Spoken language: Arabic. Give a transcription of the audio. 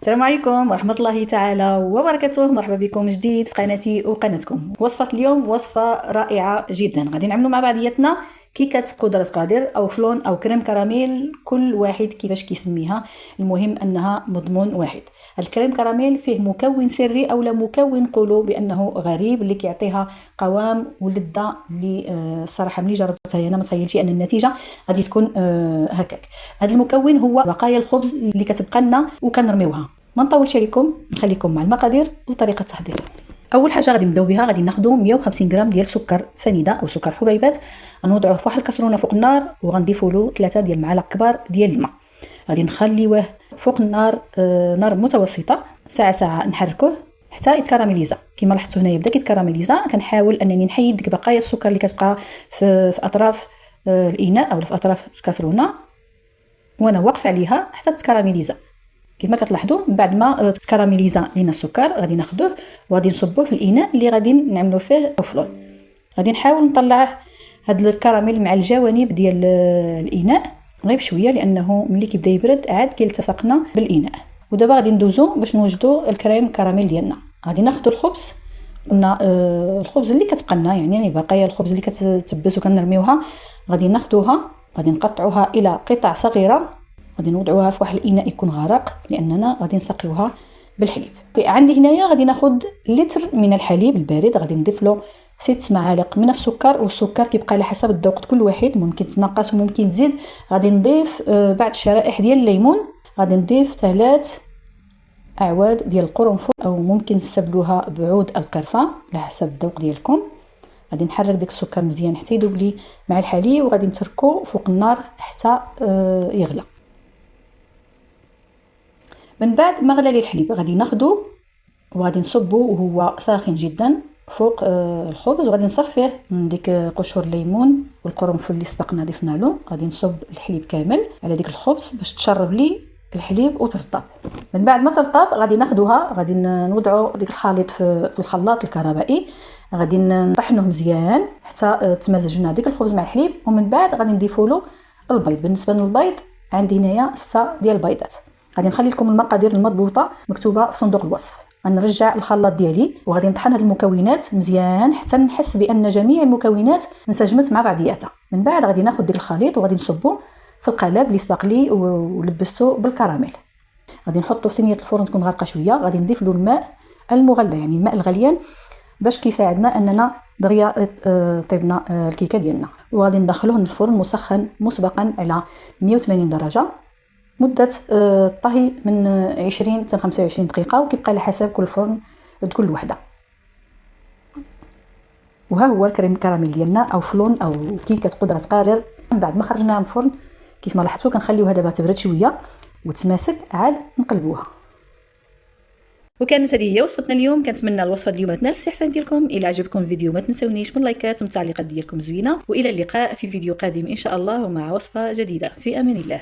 السلام عليكم ورحمة الله تعالى وبركاته. مرحبا بكم من جديد في قناتي وقناتكم. وصفة اليوم وصفة رائعة جدا، غادي نعملوا مع بعضياتنا كيكة قدرة قادر او فلون او كريم كراميل، كل واحد كيفاش كيسميها، المهم انها مضمون واحد. الكريم كراميل فيه مكون سري او لا مكون نقولوا بانه غريب اللي كيعطيها قوام ولذة اللي الصراحه ملي جربتها انا ما تخيلتش ان النتيجه غادي تكون هكاك. هذا المكون هو بقايا الخبز اللي كتبقى لنا وكنرميوها. ما نطولش عليكم، نخليكم مع المقادير وطريقه التحضير. اول حاجه غادي نبداو بها، غادي ناخذوا 150 غرام ديال سكر سنيده او سكر حبيبات، غنوضعوه في واحد الكاسرونه فوق النار وغنضيفوا له 3 ديال المعالق كبار ديال الماء. غادي نخليوه فوق النار نار متوسطه ساعه نحركوه حتى يتكراميليزا. كما لاحظتوا هنايا بدا كيتكراميليزا. كنحاول انني نحيد ديك بقايا السكر اللي كتبقى في اطراف الاناء او في اطراف الكاسرونه وانا واقف عليها حتى تتكراميليزا. كما كتلاحظوا من بعد ما تكراميليزا لينا السكر غادي ناخذوه وغادي نصبوه في الاناء اللي غادي نعملوا فيه الفلون. غادي نحاول نطلع هذا الكراميل مع الجوانب ديال الاناء غير بشويه، لانه ملي كيبدا يبرد عاد كيلتصقنا بالاناء. ودابا غادي ندوزو باش نوجدوا الكريم كراميل ديالنا. غادي ناخذوا الخبز، قلنا الخبز اللي كتبقى لنا يعني بقايا الخبز اللي كتبس وكنرميوها، غادي ناخذوها غادي نقطعوها الى قطع صغيره، غادي نوضعوها في واحد الاناء يكون غارق لاننا غادي نسقيوها بالحليب. عندي هنايا غادي ناخذ لتر من الحليب البارد، غادي نضيف له 6 معالق من السكر، والسكر كيبقى على حسب الذوق كل واحد، ممكن تنقص وممكن تزيد. غادي نضيف بعض الشرائح ديال الليمون، غادي نضيف 3 اعواد ديال القرنفل او ممكن تستبدلوها بعود القرفه على حسب الذوق ديالكم. غادي نحرك داك السكر مزيان حتى يذوب لي مع الحليب وغادي نتركو فوق النار حتى يغلى. من بعد ما غلى لي الحليب غادي ناخذو وغادي نصبو وهو ساخن جدا فوق الخبز، وغادي نصفيه من ديك قشور الليمون والقرنفل اللي سبقنا ضفنا له. غادي نصب الحليب كامل على ديك الخبز باش تشرب لي الحليب وترطب. من بعد ما ترطب غادي ناخذوها، غادي نوضعوا ديك الخليط في الخلاط الكهربائي، غادي نطحنوه مزيان حتى تمزجنا ديك الخبز مع الحليب. ومن بعد غادي نضيفوا له البيض. بالنسبه للبيض عندي هنايا 6 ديال البيضات. غادي نخلي لكم المقادير المضبوطه مكتوبه في صندوق الوصف. غنرجع الخلاط ديالي وغادي نطحن هاد المكونات مزيان حتى نحس بان جميع المكونات انسجمت مع بعضياتها. من بعد غادي ناخذ ديك الخليط وغادي نصبو في القالب اللي سبق لي ولبسته بالكراميل. غادي نحطو في صينيه الفرن تكون غارقه شويه، غادي نضيف له الماء المغلي يعني الماء الغليان باش كيساعدنا اننا دغيا طيبنا الكيكه ديالنا. وغادي ندخلوه للفرن مسخن مسبقا على 180 درجه مده الطهي من 20 حتى 25 دقيقه، وكيبقى على حسب كل فرن كل وحده. وها هو الكريم كراميل ديالنا او فلون او كيكه قدره قادر. من بعد ما خرجناها من الفرن كيف ما لاحظتوا كنخليوها دابا تبرد شويه وتماسك، عاد نقلبوها. وكانت هذه هي وصفتنا اليوم. كنتمنى الوصفه اليوم تنال الاستحسان ديالكم. الى عجبكم الفيديو ما تنسونيش من لايكات ومن التعليقات ديالكم زوينه، والى اللقاء في فيديو قادم ان شاء الله ومع وصفه جديده. في امان الله.